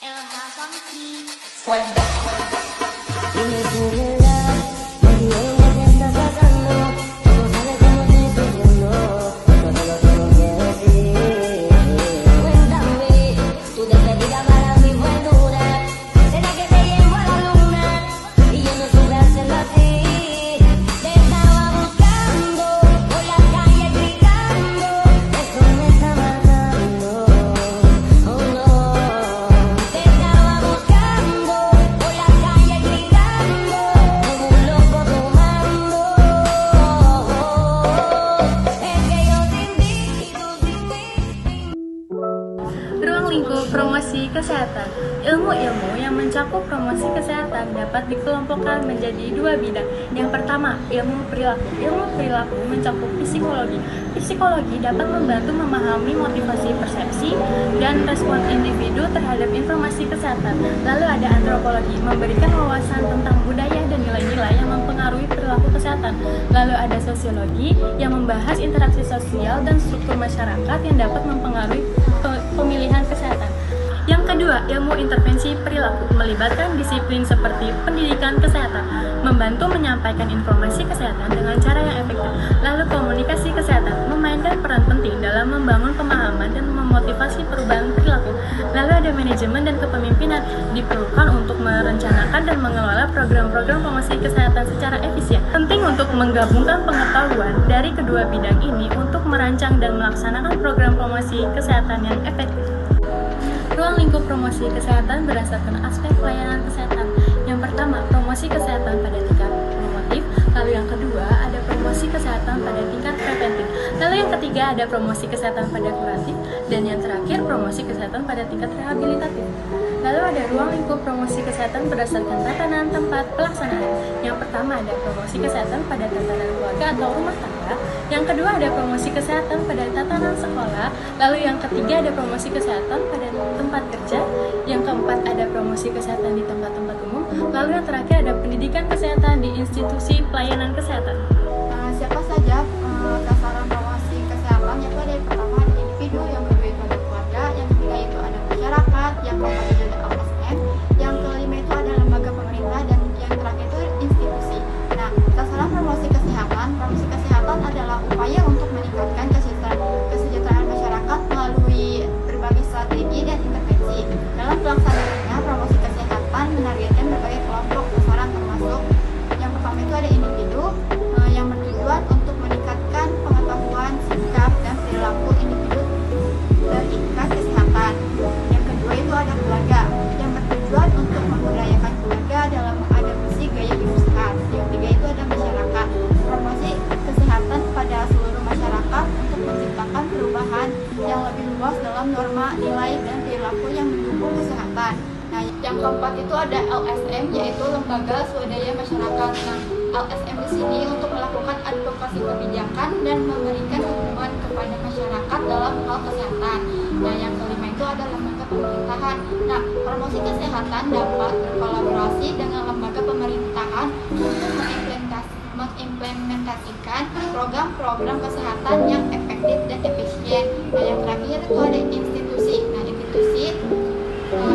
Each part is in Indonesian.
Dime tu verdad, porque ella te está sacando. Tú sabes cómo estoy sufriendo, eso te lo tengo que decir. Cuéntame, tu despedida para mí fue dura. Será que te llevo a la luna y yo no supe hacerlo así. Te estaba buscando por la calle gritando, eso me está matando. Oh no, te estaba buscando por la calle gritando como un loco tomando. Es que yo sin ti y tú sin mí. Ruang lingkup promosi kesehatan. Ilmu-ilmu yang mencakup promosi kesehatan dapat dikelompokkan menjadi dua bidang. Yang pertama, ilmu perilaku. Ilmu perilaku mencakup psikologi. Psikologi dapat membantu memahami motivasi, persepsi, dan respon individu terhadap informasi kesehatan. Lalu ada antropologi, memberikan wawasan tentang budaya dan nilai-nilai yang mempengaruhi perilaku kesehatan. Lalu ada sosiologi yang membahas interaksi sosial dan struktur masyarakat yang dapat mempengaruhi pemilihan kesehatan. Yang kedua, ilmu intervensi perilaku melibatkan disiplin seperti pendidikan kesehatan, membantu menyampaikan informasi kesehatan dengan cara yang efektif. Lalu komunikasi kesehatan memainkan peran penting dalam membangun pemahaman dan memotivasi perubahan perilaku. Lalu ada manajemen dan kepemimpinan, diperlukan untuk merencanakan dan mengelola program-program promosi kesehatan secara efisien. Penting untuk menggabungkan pengetahuan dari kedua bidang ini untuk merancang dan melaksanakan program promosi kesehatan yang efektif. Ruang lingkup promosi kesehatan berdasarkan aspek pelayanan kesehatan. Yang pertama, promosi kesehatan pada tingkat promotif. Lalu yang kedua, ada promosi kesehatan pada tingkat preventif. Lalu yang ketiga, ada promosi kesehatan pada kuratif. Dan yang terakhir, promosi kesehatan pada tingkat rehabilitatif. Lalu ada ruang lingkup promosi kesehatan berdasarkan tatanan tempat pelaksanaan. Yang pertama ada promosi kesehatan pada tatanan keluarga atau rumah tangga. Yang kedua ada promosi kesehatan pada tatanan sekolah. Lalu yang ketiga ada promosi kesehatan pada tempat kerja. Yang keempat ada promosi kesehatan di tempat-tempat umum. Lalu yang terakhir ada pendidikan kesehatan di institusi pelayanan kesehatan. Siapa saja sasaran promosi kesehatan? Yaitu ada yang pertama ada individu, yang kedua itu ada keluarga, yang ketiga itu ada masyarakat, yang keempat itu ada LSM, yang kelima itu ada lembaga pemerintah, dan yang terakhir itu institusi. Nah, sasaran promosi kesehatan adalah upaya untuk meningkatkan kesejahteraan masyarakat melalui berbagai strategi dan intervensi. Dalam pelaksanaannya, promosi kesehatan menargetkan berbagai kelompok sasaran termasuk yang pertama itu ada individu yang bertujuan untuk meningkatkan pengetahuan, sikap, dan perilaku individu terikat kesehatan. Yang kedua itu ada keluarga yang bertujuan untuk memberdayakan keluarga dalam mengadopsi gaya hidup sehat. Yang ketiga itu ada masyarakat, promosi kesehatan pada seluruh masyarakat untuk menciptakan perubahan yang lebih luas dalam norma, nilai, dan perilaku yang mendukung kesehatan. Nah, yang keempat itu ada LSM, yaitu lembaga swadaya masyarakat. Nah, LSM di sini untuk melakukan advokasi kebijakan dan memberikan dukungan kepada masyarakat dalam hal kesehatan. Nah, yang kelima itu ada lembaga pemerintahan. Nah, promosi kesehatan dapat berkolaborasi dengan lembaga pemerintahan untuk mengimplementasikan program-program kesehatan yang efektif dan efisien. Nah, yang terakhir itu ada institusi. Nah,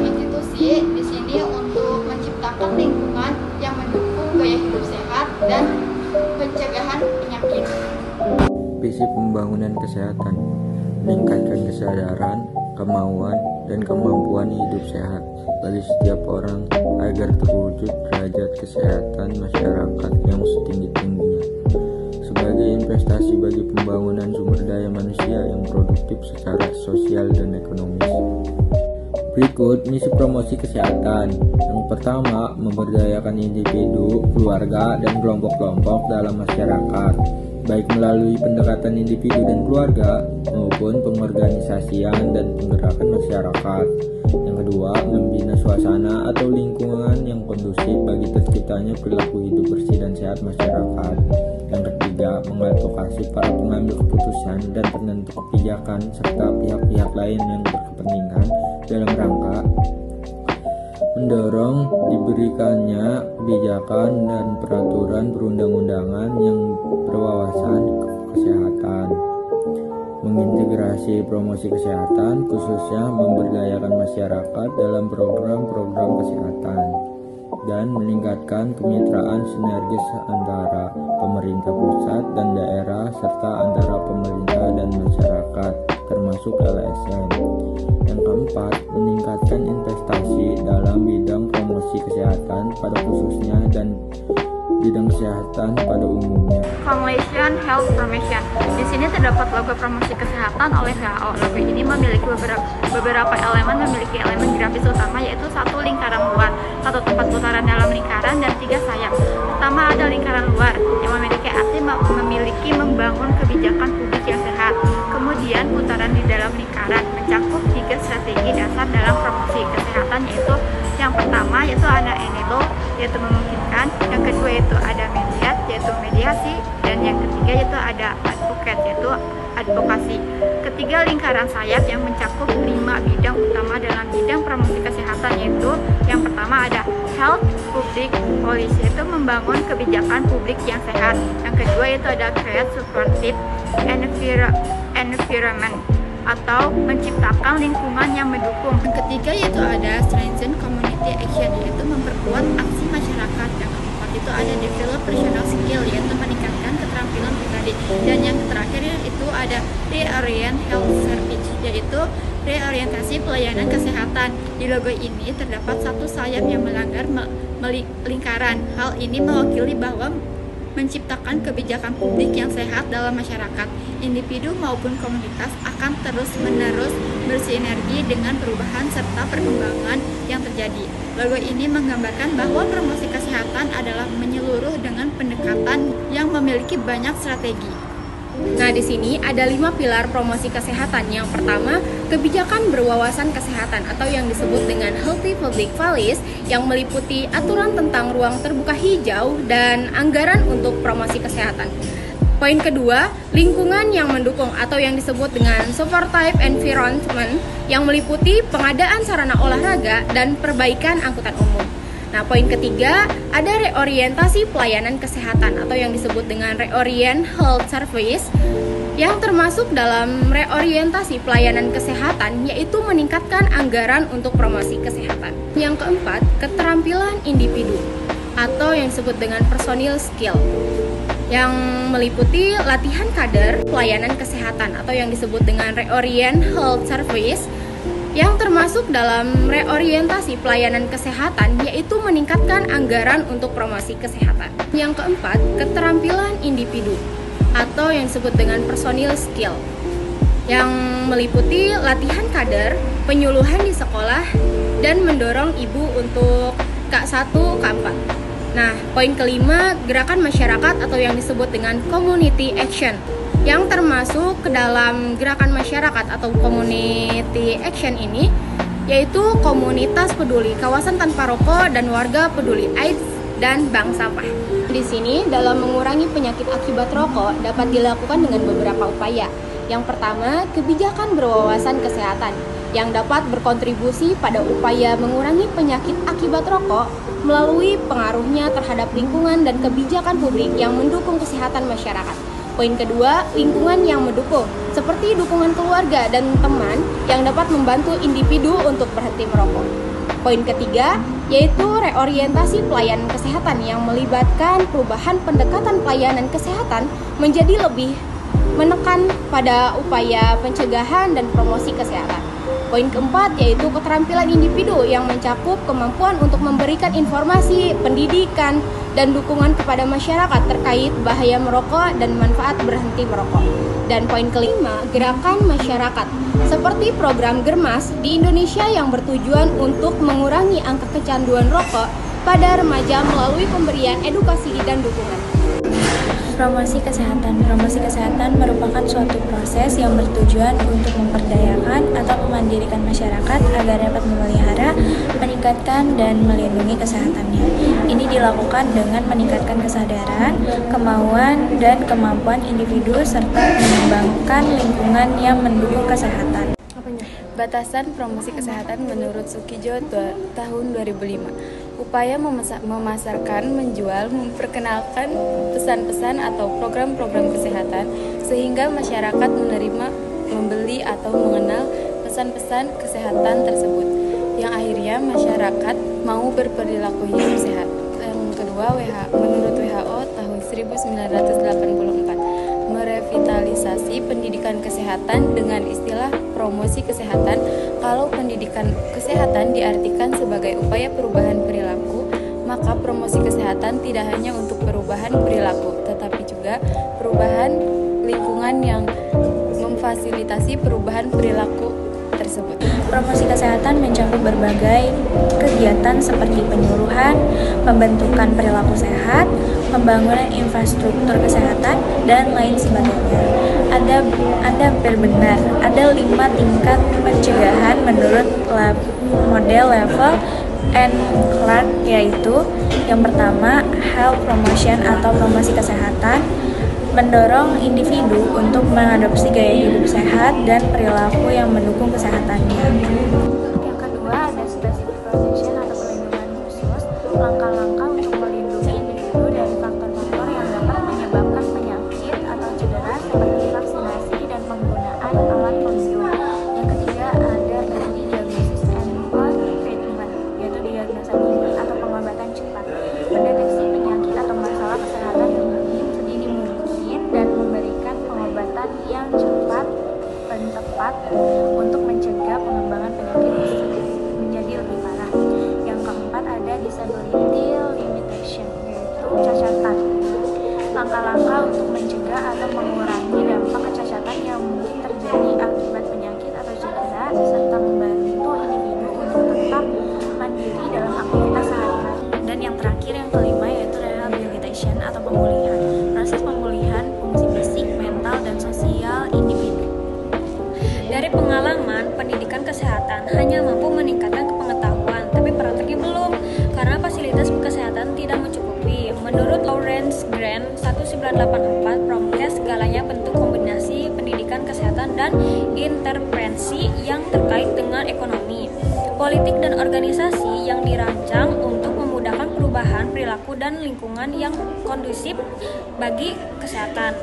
institusi di sini untuk menciptakan lingkungan yang mendukung gaya hidup sehat dan pencegahan penyakit. Visi pembangunan kesehatan meningkatkan kesadaran, kemauan, dan kemampuan hidup sehat bagi setiap orang agar terwujud derajat kesehatan masyarakat yang setinggi-tingginya sebagai investasi bagi pembangunan sumber daya manusia yang produktif secara sosial dan ekonomis. Berikut misi promosi kesehatan. Yang pertama, memberdayakan individu, keluarga, dan kelompok-kelompok dalam masyarakat, baik melalui pendekatan individu dan keluarga maupun pengorganisasian dan penggerakan masyarakat. Yang kedua, membina suasana atau lingkungan yang kondusif bagi terciptanya perilaku hidup bersih dan sehat masyarakat. Yang ketiga, mengadvokasi para pengambil keputusan dan penentu kebijakan serta pihak-pihak lain yang berkepentingan dalam rangka mendorong diberikannya kebijakan dan peraturan perundang-undangan yang berwawasan kesehatan. mengintegrasi promosi kesehatan, khususnya memberdayakan masyarakat dalam program-program kesehatan, dan meningkatkan kemitraan sinergis antara pemerintah pusat dan daerah serta antara pemerintah dan masyarakat, termasuk LSM. Yang keempat, meningkatkan investasi dalam bidang promosi kesehatan pada khususnya dan bidang kesehatan pada umumnya. Coalition Health Promotion. Di sini terdapat logo promosi kesehatan oleh WHO. Logo ini memiliki beberapa elemen, grafis utama, yaitu 1 lingkaran luar, 1 tempat putaran dalam lingkaran, dan 3 sayap. Pertama ada lingkaran luar yang memiliki arti membangun kebijakan publik yang sehat. Kemudian putaran di dalam lingkaran mencakup 3 strategi dasar dalam promosi kesehatan, yaitu yang pertama yaitu ada enable, yaitu memungkinkan, yang kedua yaitu ada mediate, yaitu mediasi, dan yang ketiga yaitu ada advocate, yaitu advokasi. Ketiga lingkaran sayap yang mencakup 5 bidang utama dalam bidang promosi kesehatan, yaitu yang pertama ada health public policy, yaitu membangun kebijakan publik yang sehat. Yang kedua yaitu ada create supportive environment, atau menciptakan lingkungan yang mendukung. Yang ketiga yaitu ada strengthen community action, yaitu memperkuat aksi masyarakat. Yang keempat itu ada develop personal skill, yaitu meningkatkan keterampilan pribadi. Dan yang terakhir itu ada reorient health service, yaitu reorientasi pelayanan kesehatan. Di logo ini terdapat 1 sayap yang melanggar lingkaran. Hal ini mewakili bahwa menciptakan kebijakan publik yang sehat dalam masyarakat. Individu maupun komunitas akan terus-menerus bersinergi dengan perubahan serta perkembangan yang terjadi. Logo ini menggambarkan bahwa promosi kesehatan adalah menyeluruh dengan pendekatan yang memiliki banyak strategi. Nah, di sini ada 5 pilar promosi kesehatan. Yang pertama, kebijakan berwawasan kesehatan atau yang disebut dengan Healthy Public Policy, yang meliputi aturan tentang ruang terbuka hijau dan anggaran untuk promosi kesehatan. Poin kedua, lingkungan yang mendukung atau yang disebut dengan supportive environment, yang meliputi pengadaan sarana olahraga dan perbaikan angkutan umum. Nah, poin ketiga, ada reorientasi pelayanan kesehatan atau yang disebut dengan reorient health service, yang termasuk dalam reorientasi pelayanan kesehatan, yaitu meningkatkan anggaran untuk promosi kesehatan. Yang keempat, keterampilan individu atau yang disebut dengan personal skill, yang meliputi latihan kader pelayanan kesehatan atau yang disebut dengan reorient health service, yang termasuk dalam reorientasi pelayanan kesehatan, yaitu meningkatkan anggaran untuk promosi kesehatan. Yang keempat, keterampilan individu atau yang disebut dengan personal skill, yang meliputi latihan kader, penyuluhan di sekolah, dan mendorong ibu untuk K1, K4. Nah, poin kelima, gerakan masyarakat atau yang disebut dengan community action, yang termasuk ke dalam gerakan masyarakat atau community action ini, yaitu komunitas peduli kawasan tanpa rokok dan warga peduli AIDS dan bank sampah. Di sini, dalam mengurangi penyakit akibat rokok dapat dilakukan dengan beberapa upaya. Yang pertama, kebijakan berwawasan kesehatan, yang dapat berkontribusi pada upaya mengurangi penyakit akibat rokok melalui pengaruhnya terhadap lingkungan dan kebijakan publik yang mendukung kesehatan masyarakat. Poin kedua, lingkungan yang mendukung, seperti dukungan keluarga dan teman yang dapat membantu individu untuk berhenti merokok. Poin ketiga, yaitu reorientasi pelayanan kesehatan yang melibatkan perubahan pendekatan pelayanan kesehatan menjadi lebih menekan pada upaya pencegahan dan promosi kesehatan. Poin keempat, yaitu keterampilan individu yang mencakup kemampuan untuk memberikan informasi, pendidikan, dan dukungan kepada masyarakat terkait bahaya merokok dan manfaat berhenti merokok. Dan poin kelima, gerakan masyarakat, seperti program Germas di Indonesia yang bertujuan untuk mengurangi angka kecanduan rokok pada remaja melalui pemberian edukasi dan dukungan. Promosi kesehatan merupakan suatu proses yang bertujuan untuk memperdayakan atau memandirikan masyarakat agar dapat memelihara, meningkatkan, dan melindungi kesehatannya. Ini dilakukan dengan meningkatkan kesadaran, kemauan, dan kemampuan individu serta mengembangkan lingkungan yang mendukung kesehatan. Batasan promosi kesehatan menurut Sukijo tahun 2005. Upaya memasarkan, menjual, memperkenalkan pesan-pesan atau program-program kesehatan sehingga masyarakat menerima membeli atau mengenal pesan-pesan kesehatan tersebut, yang akhirnya masyarakat mau berperilaku hidup sehat. Yang kedua, menurut WHO tahun 1984 merevitalisasi pendidikan kesehatan dengan istilah promosi kesehatan. Kalau pendidikan kesehatan diartikan sebagai upaya perubahan perilaku, maka promosi kesehatan tidak hanya untuk perubahan perilaku, tetapi juga perubahan lingkungan yang memfasilitasi perubahan perilaku tersebut. Promosi kesehatan mencakup berbagai kegiatan seperti penyuluhan, pembentukan perilaku sehat, pembangunan infrastruktur kesehatan, dan lain sebagainya. Anda benar, ada 5 tingkat pencegahan menurut model level and Clark, yaitu yang pertama, health promotion atau promosi kesehatan, mendorong individu untuk mengadopsi gaya hidup sehat dan perilaku yang mendukung kesehatannya. Yang kedua, ada specific protection atau perlindungan khusus, langkah-langkah untuk melindungi individu dari faktor-faktor yang dapat menyebabkan penyakit atau cedera seperti vaksinasi dan penggunaan alat pelindung. Yang ketiga, ada early diagnosis and treatment, yaitu diagnosa dini atau pengobatan cepat, mendeteksi penyakit atau masalah kesehatan sedini mungkin dan memberikan pengobatan yang cepat dan tepat untuk mencegah pengembangan penyakit menjadi lebih parah. Yang keempat, ada disability limitation, yaitu kecacatan, langkah-langkah untuk mencegah atau mengurangi dampak kecacatan yang mungkin terjadi akibat penyakit atau cedera, serta membantu individu untuk tetap mandiri dalam aktivitas sehari-hari. Dan yang terakhir, yang kelima, yaitu rehabilitation atau pemulihan, proses pemulihan fungsi fisik, mental, dan sosial individu. Dari pengalaman, pendidikan kesehatan hanya mampu meningkatkan pengetahuan, tapi prakteknya belum, karena fasilitas kesehatan tidak mencukupi. Menurut Lawrence Grant 1984, Promkes segalanya bentuk kombinasi pendidikan kesehatan dan intervensi yang terkait dengan ekonomi, politik, dan organisasi yang dirancang untuk memudahkan perubahan perilaku dan lingkungan yang kondusif bagi kesehatan.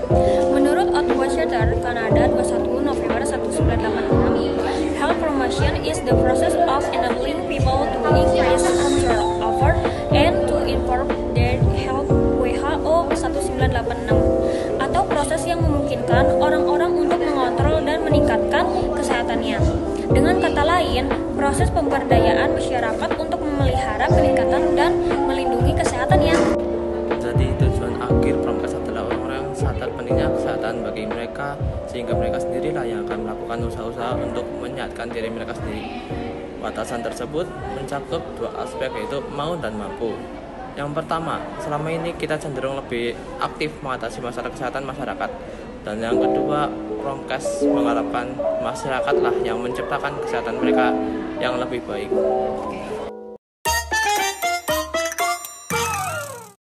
Menurut Outwater, Kanada, 21 November 1986, health promotion is the process of enabling people to increase control over and to improve their health. WHO 1986, atau proses yang memungkinkan orang-orang untuk mengontrol dan meningkatkan kesehatannya. Dengan kata lain, proses pemberdayaan masyarakat untuk memelihara peningkatan dan melindungi kesehatannya. Jadi tujuan akhir Promkes adalah orang-orang yang sadar pentingnya kesehatan bagi mereka, sehingga mereka sendirilah yang akan melakukan usaha-usaha untuk menyehatkan diri mereka sendiri. Batasan tersebut mencakup 2 aspek, yaitu mau dan mampu. Yang pertama, selama ini kita cenderung lebih aktif mengatasi masalah kesehatan masyarakat. Dan yang kedua, Promkes mengharapkan masyarakatlah yang menciptakan kesehatan mereka yang lebih baik.